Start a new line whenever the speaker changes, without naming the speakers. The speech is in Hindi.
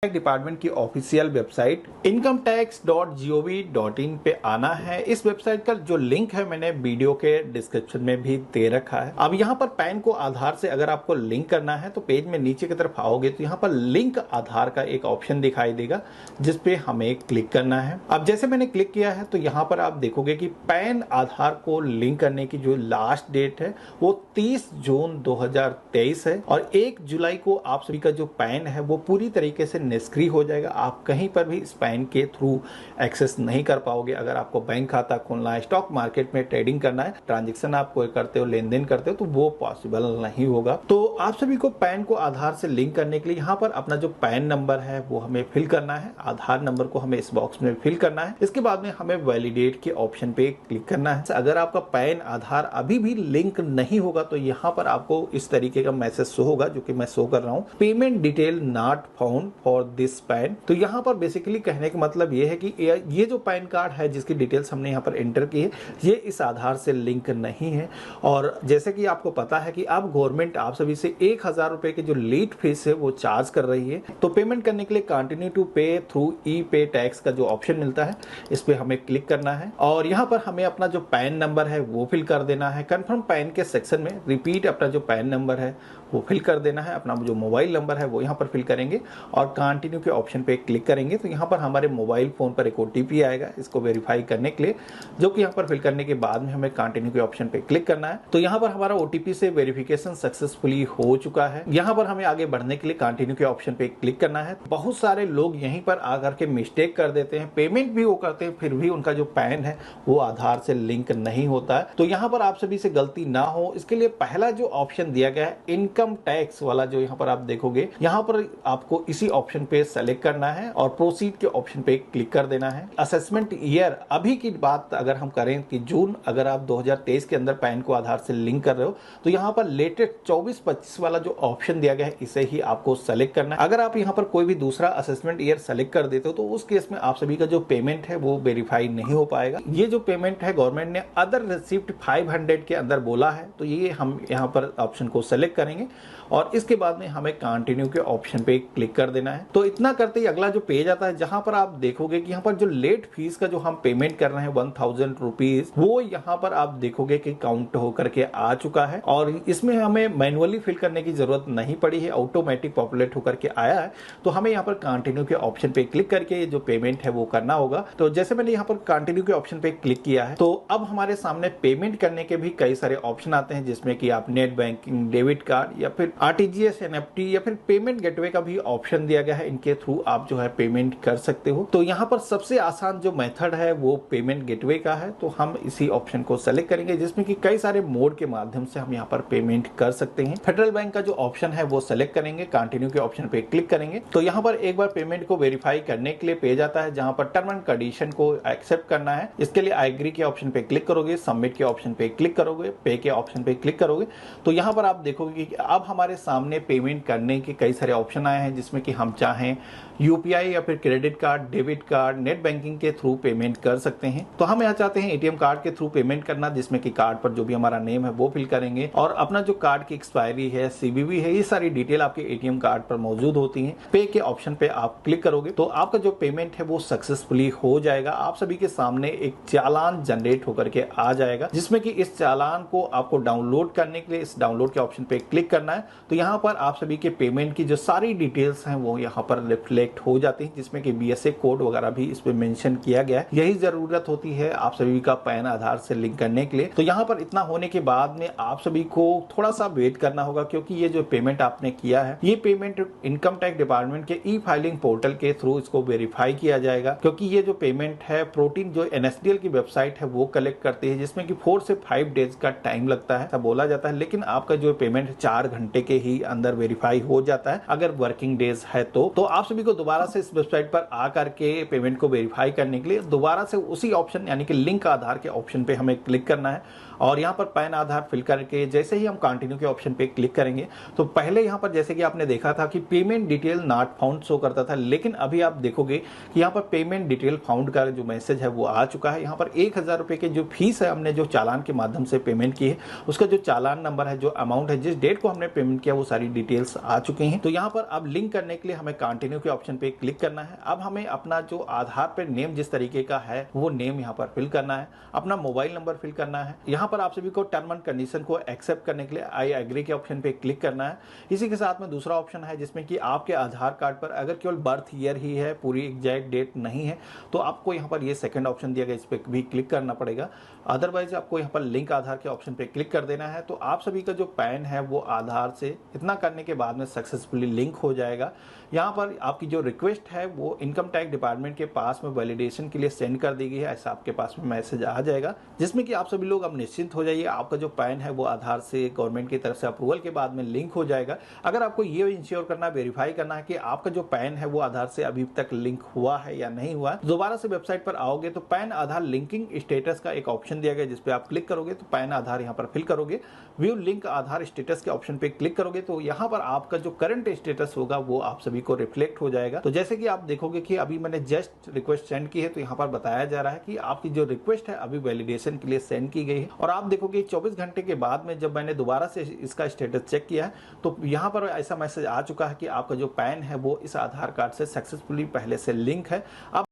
टैक्स डिपार्टमेंट की ऑफिशियल वेबसाइट incometax.gov.in पे आना है। इस वेबसाइट का जो लिंक है मैंने वीडियो के डिस्क्रिप्शन में भी दे रखा है। अब यहाँ पर पैन को आधार से अगर आपको लिंक करना है तो पेज में नीचे की तरफ आओगे तो यहाँ पर लिंक आधार का एक ऑप्शन दिखाई देगा जिसपे हमें क्लिक करना है। अब जैसे मैंने क्लिक किया है तो यहाँ पर आप देखोगे कि पैन आधार को लिंक करने की जो लास्ट डेट है वो 30 जून 2023 है और 1 जुलाई को आप सभी का जो पैन है वो पूरी तरीके से निष्क्रिय हो जाएगा। आप कहीं पर भी इस पैन के थ्रू एक्सेस नहीं कर पाओगे। अगर आपको बैंक खाता खोलना है, स्टॉक मार्केट में ट्रेडिंग करना है, ट्रांजैक्शन आप कोई करते हो, लेन देन करते हो तो वो पॉसिबल नहीं होगा। तो आप सभी को पैन को आधार से लिंक करने के लिए यहाँ पर अपना जो पैन नंबर है वो हमें फिल करना है। आधार नंबर को हमें इस बॉक्स में फिल करना है। इसके बाद में हमें वैलिडेट के ऑप्शन पे क्लिक करना है। अगर आपका पैन आधार अभी भी लिंक नहीं होगा तो यहाँ पर आपको इस तरीके का मैसेज शो होगा जो कि मैं शो कर रहा हूँ, payment detail not found for this pan. तो यहाँ पर बेसिकली कहने का मतलब ये है कि ये जो पैन कार्ड है जिसकी डिटेल्स हमने यहाँ पर एंटर की है ये इस आधार से लिंक नहीं है। और जैसे कि आपको पता है कि अब गवर्नमेंट आप सभी से 1000 रुपए की जो लेट फीस है वो चार्ज कर रही है। तो पेमेंट करने के लिए कंटिन्यू टू पे थ्रू ई पे टैक्स का जो ऑप्शन मिलता है इस पे हमें क्लिक करना है और यहाँ पर हमें अपना जो पैन नंबर है वो फिल कर देना है। कंफर्म पैन के सेक्शन में रिपीट अपना जो पैन नंबर है वो फिल कर देना है। अपना जो मोबाइल नंबर है वो यहाँ पर फिल करेंगे और कंटिन्यू के ऑप्शन पे क्लिक करेंगे तो यहाँ पर हमारे मोबाइल फोन पर एक ओटीपी आएगा इसको वेरीफाई करने के लिए, जो कि यहाँ पर फिल करने के बाद में हमें कंटिन्यू के ऑप्शन पे क्लिक करना है। तो यहाँ पर हमारा ओटीपी से वेरिफिकेशन सक्सेसफुली हो चुका है। यहाँ पर हमें आगे बढ़ने के लिए कंटिन्यू के ऑप्शन पे क्लिक करना है। बहुत सारे लोग यहीं पर आकर के मिस्टेक कर देते हैं, पेमेंट भी वो करते हैं फिर भी उनका जो पैन है वो आधार से लिंक नहीं होता है। तो यहाँ पर आप सभी से गलती ना हो इसके लिए पहला जो ऑप्शन दिया गया है इनकम टैक्स वाला, जो यहाँ पर आप देखोगे यहाँ पर आपको इसी ऑप्शन पे सेलेक्ट करना है और प्रोसीड के ऑप्शन पे क्लिक कर देना है। असेसमेंट ईयर अभी की बात अगर हम करें कि जून अगर आप 2023 के अंदर पैन को आधार से लिंक कर रहे हो तो यहाँ पर लेटेस्ट 24-25 वाला जो ऑप्शन दिया गया है इसे ही आपको सेलेक्ट करना है। अगर आप यहाँ पर कोई भी दूसरा असेसमेंट ईयर सेलेक्ट कर देते हो तो उस केस में आप सभी का जो पेमेंट है वो वेरीफाई नहीं हो पाएगा। ये जो पेमेंट है गवर्नमेंट ने अदर रिसिप्ट 500 के अंदर बोला है तो ये हम यहाँ पर ऑप्शन को सेलेक्ट करेंगे और इसके बाद में हमें कंटिन्यू के ऑप्शन पे क्लिक कर देना है। तो इतना करते ही अगला जो पेज आता है जहां पर आप देखोगे कि यहाँ पर जो लेट फीस का जो हम पेमेंट कर रहे हैं 1000 रुपीज वो यहाँ पर आप देखोगे कि काउंट होकर के आ चुका है और इसमें हमें मैनुअली फिल करने की जरूरत नहीं पड़ी है, ऑटोमेटिक पॉपुलेट होकर के आया है। तो हमें यहाँ पर कंटिन्यू के ऑप्शन पे क्लिक करके जो पेमेंट है वो करना होगा। तो जैसे मैंने यहाँ पर कंटिन्यू के ऑप्शन पे क्लिक किया है तो अब हमारे सामने पेमेंट करने के भी कई सारे ऑप्शन आते हैं जिसमें कि आप नेट बैंकिंग, डेबिट कार्ड या फिर आरटीजीएस, एनएफटी या फिर पेमेंट गेटवे का भी ऑप्शन दिया गया है। इनके थ्रू आप जो है पेमेंट कर सकते हो। तो यहाँ पर सबसे आसान जो मेथड है वो पेमेंट गेटवे का है तो हम इसी ऑप्शन को सेलेक्ट करेंगे जिसमें कि कई सारे मोड के माध्यम से हम यहाँ पर पेमेंट कर सकते हैं। फेडरल बैंक का जो ऑप्शन है वो सेलेक्ट करेंगे, कंटिन्यू के ऑप्शन पे क्लिक करेंगे तो यहाँ पर एक बार पेमेंट को वेरीफाई करने के लिए पेज आता है जहाँ पर टर्म एंड कंडीशन को एक्सेप्ट करना है। इसके लिए आई एग्री के ऑप्शन पे क्लिक करोगे, सबमिट के ऑप्शन पे क्लिक करोगे, पे के ऑप्शन पे क्लिक करोगे तो यहाँ पर आप देखोगे कि अब हमारे सामने पेमेंट करने के कई सारे ऑप्शन आए हैं जिसमें कि हम चाहें यूपीआई या फिर credit card, debit card, net banking के थ्रू पेमेंट कर सकते हैं। तो हम यहाँ चाहते हैं एटीएम कार्ड के थ्रू पेमेंट करना जिसमें कि कार्ड पर जो भी हमारा नेम है वो फिल करेंगे और अपना जो कार्ड की एक्सपायरी है, सीवीवी है, ये सारी डिटेल आपके एटीएम कार्ड पर मौजूद होती है। पे के ऑप्शन पे आप क्लिक करोगे तो आपका जो पेमेंट है वो सक्सेसफुली हो जाएगा। आप सभी के सामने एक चालान जनरेट होकर के आ जाएगा जिसमें कि इस चालान को आपको डाउनलोड करने के लिए इस डाउनलोड के ऑप्शन पे क्लिक करना है। तो यहाँ पर आप सभी के पेमेंट की जो सारी डिटेल्स हैं वो यहाँ पर रिफ्लेक्ट हो जाती है जिसमें कि बीएसए कोड वगैरह भी इस पे मेंशन किया गया है। यही जरूरत होती है आप सभी का पैन आधार से लिंक करने के लिए। तो यहाँ पर इतना होने के बाद में आप सभी को थोड़ा सा वेट करना होगा क्योंकि ये जो पेमेंट आपने किया है ये पेमेंट इनकम टैक्स डिपार्टमेंट के ई फाइलिंग पोर्टल के थ्रू इसको वेरीफाई किया जाएगा क्योंकि ये जो पेमेंट है प्रोटीन जो एनएसडीएल की वेबसाइट है वो कलेक्ट करती है जिसमें कि 4 से 5 डेज का टाइम लगता है ऐसा बोला जाता है, लेकिन आपका जो पेमेंट 4 घंटे के ही अंदर वेरीफाई हो जाता है अगर वर्किंग डेज है। तो आप सभी को दोबारा से इस वेबसाइट पर आकर के पेमेंट को वेरीफाई करने के लिए दोबारा से उसी ऑप्शन यानी कि लिंक आधार के ऑप्शन पे हमें क्लिक करना है और यहाँ पर पैन आधार फिल करके जैसे ही हम कंटिन्यू के ऑप्शन पे क्लिक करेंगे तो पहले यहाँ पर जैसे कि आपने देखा था कि payment detail not found show करता था, लेकिन अभी आप देखोगे कि यहाँ पर पेमेंट डिटेल फाउंड का जो मैसेज है वो आ चुका है। यहाँ पर 1000 रुपये की जो फीस है हमने जो चालान के माध्यम से पेमेंट की है, उसका जो चालान नंबर है, जो अमाउंट है, जिस डेट को हमने पेमेंट किया, वो सारी डिटेल्स आ चुकी हैं। तो यहाँ पर अब लिंक करने के लिए हमें कंटिन्यू के ऑप्शन पे क्लिक करना है। अब हमें अपना जो आधार पे नेम जिस तरीके का है वो नेम यहाँ पर फिल करना है, अपना मोबाइल नंबर फिल करना है। यहाँ पर आप सभी को टर्म एंड कंडीशन को एक्सेप्ट करने के लिए आई एग्री के ऑप्शन पे क्लिक करना है। इसी के साथ में दूसरा ऑप्शन है जिसमें कि आपके आधार कार्ड पर अगर केवल बर्थ ईयर ही है, पूरी एग्जैक्ट डेट नहीं है, तो आपको यहाँ पर ये सेकंड ऑप्शन दिया गया, इस पर भी क्लिक करना पड़ेगा। अदरवाइज आपको यहाँ पर लिंक आधार के ऑप्शन पे क्लिक कर देना है। तो आप सभी का जो पैन है वो आधार से इतना करने के बाद में सक्सेसफुली लिंक हो जाएगा। यहाँ पर आपकी जो रिक्वेस्ट है वो इनकम टैक्स डिपार्टमेंट के पास में वैलिडेशन के लिए सेंड कर दी गई है, ऐसा आपके पास में मैसेज आ जाएगा, जिसमें कि आप सभी लोग अब निश्चिंत हो जाइए, आपका जो पैन है वो आधार से गवर्नमेंट की तरफ से अप्रूवल के बाद में लिंक हो जाएगा। अगर आपको ये इंश्योर करना, वेरीफाई करना है कि आपका जो पैन है वो आधार से अभी तक लिंक हुआ है या नहीं हुआ, दोबारा से वेबसाइट पर आओगे तो पैन आधार लिंकिंग स्टेटस का एक ऑप्शन दिया गया, जिसपे आप क्लिक करोगे तो पैन आधार यहाँ पर फिल करोगे, व्यू लिंक आधार स्टेटस के ऑप्शन पे क्लिक करोगे तो यहाँ पर आपका जो करंट स्टेटस होगा वो आप सभी को रिफ्लेक्ट हो जाएगा। तो जैसे कि आप देखोगे कि अभी मैंने जस्ट रिक्वेस्ट सेंड की है, तो यहाँ पर बताया जा रहा है कि आपकी जो रिक्वेस्ट है अभी वैलिडेशन के लिए सेंड की गई है। और आप देखोगे 24 घंटे के बाद में जब मैंने दोबारा से इसका स्टेटस चेक किया है तो यहाँ पर ऐसा मैसेज आ चुका है कि आपका जो पैन है वो इस आधार कार्ड से सक्सेसफुली पहले से लिंक है। अब